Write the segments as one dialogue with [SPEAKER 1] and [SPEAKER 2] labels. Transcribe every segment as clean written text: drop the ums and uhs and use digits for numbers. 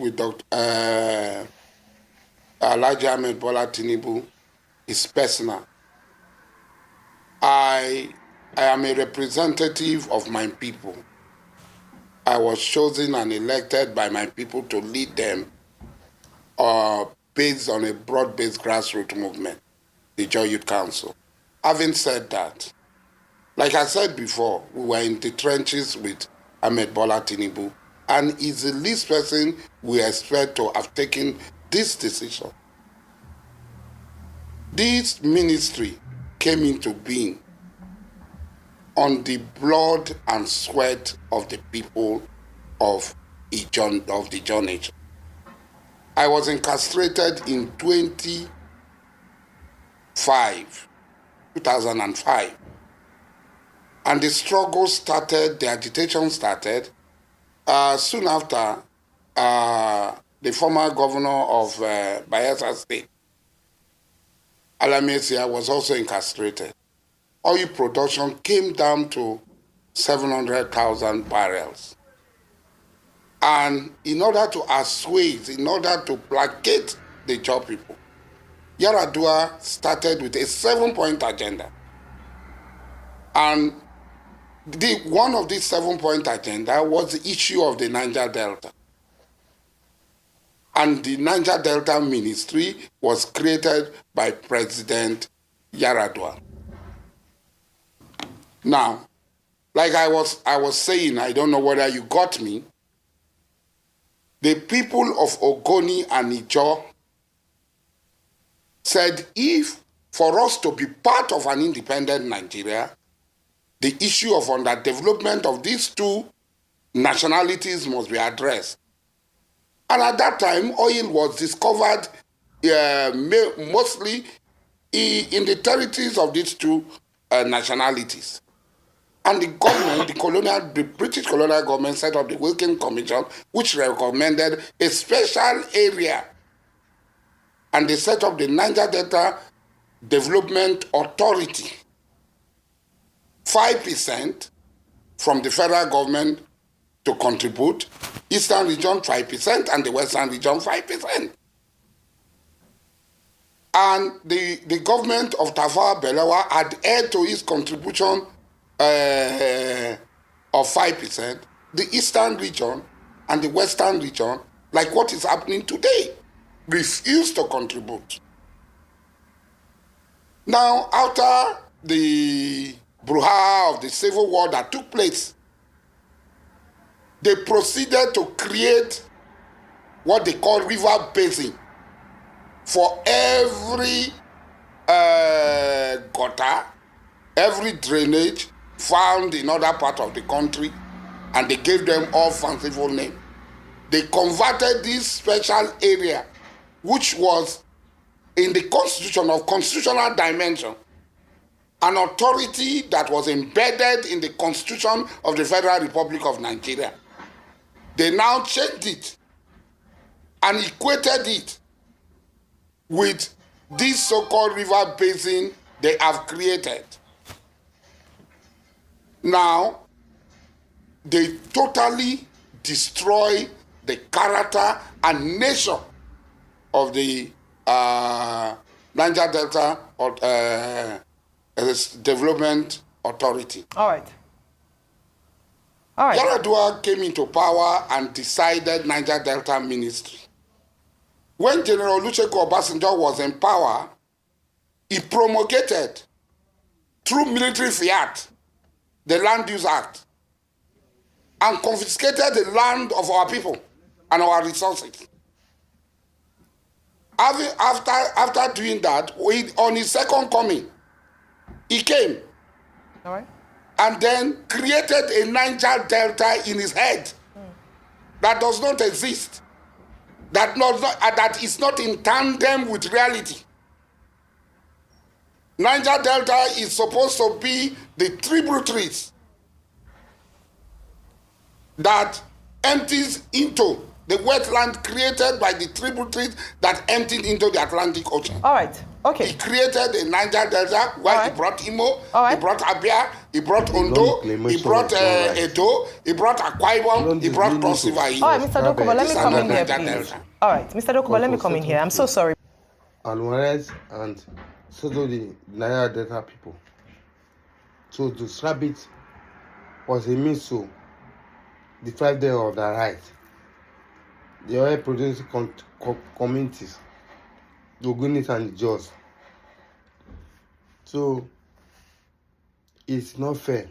[SPEAKER 1] with Dr. Alhaji Ahmed Bola TINEBU is personal. I am a representative of my people. I was chosen and elected by my people to lead them based on a broad-based grassroots movement, the Joy Youth Council. Having said that, like I said before, we were in the trenches with Ahmed Bola TINEBU, and he's the least person we expect to have taken this decision. This ministry came into being on the blood and sweat of the people of the Ijaw nation. I was incarcerated in 2005, and the struggle started, the agitation started soon after the former governor of Bayelsa State, Alamiesia, was also incarcerated. Oil production came down to 700,000 barrels. And in order to assuage, in order to placate the Ijaw people, Yar'Adua started with a 7-point agenda. And one of these 7-point agenda was the issue of the Nigerdealta. And the Nigerdealta ministry was created by President Yar'Adua. Now, like I was saying, I don't know whether you got me, the people of Ogoni and Ijaw said if for us to be part of an independent Nigeria, the issue of underdevelopment of these two nationalities must be addressed. And at that time, oil was discovered mostly in the territories of these two nationalities. And the government, the British colonial government set up the Wilkin Commission, which recommended a special area. And they set up the Nigerdealta Development Authority. 5% from the federal government to contribute, Eastern region 5% and the Western region 5%. And the government of Tafawa Balewa adhered to its contribution of 5%, the Eastern region and the Western region, like what is happening today, refused to contribute. Now, after the brouhaha of the civil war that took place, they proceeded to create what they call river basin for every gutter, every drainage found in other parts of the country, and they gave them all fanciful names. They converted this special area, which was in the constitution of constitutional dimension, an authority that was embedded in the Constitution of the Federal Republic of Nigeria. They now changed it and equated it with this so-called river basin they have created. Now, they totally destroy the character and nature of the Nigerdealta Development Authority.
[SPEAKER 2] All right.
[SPEAKER 1] Yar'Adua came into power and decided Nigerdealta Ministry. When General Olusegun Obasanjo was in power, he promulgated, through military fiat, the Land Use Act, and confiscated the land of our people and our resources. After doing that, on his second coming, he came.
[SPEAKER 2] All right.
[SPEAKER 1] And then created a Nigerdealta in his head that does not exist, that is not in tandem with reality. Nigerdealta is supposed to be the tributaries that empties into the wetland created by the tributaries that emptied into the Atlantic Ocean.
[SPEAKER 2] All right. Okay.
[SPEAKER 1] He created a Niger Delta where he brought Imo, he brought Abia, he brought Ondo, he brought Edo, he brought Akwa Ibom, he brought Cross River.
[SPEAKER 2] All right, Mr. Dokubo, let me come in here, please. All right, Mr. Dokubo, let me come in here. I'm so sorry.
[SPEAKER 3] Alvarez and so do the Niger Delta people. So to slap it was a means to deprive them of their right. The oil producing communities, the Ogunis and the Jaws. So it's not fair.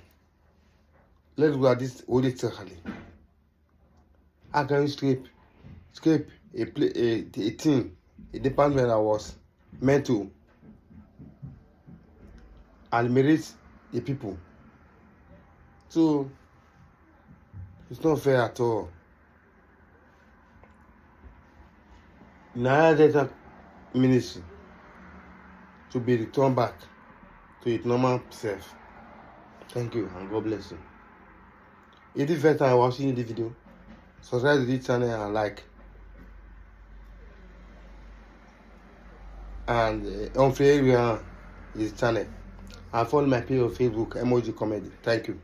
[SPEAKER 3] Let's go at this holistically. How can you scrape a team, a department that was meant to eliminate the people? So it's not fair at all. Niger Delta ministry to be returned back to its normal self. Thank you and God bless you. If this is the first time watching this video, subscribe to this channel and like. And on Facebook, his channel. And follow my page on Facebook, Emoji Comedy. Thank you.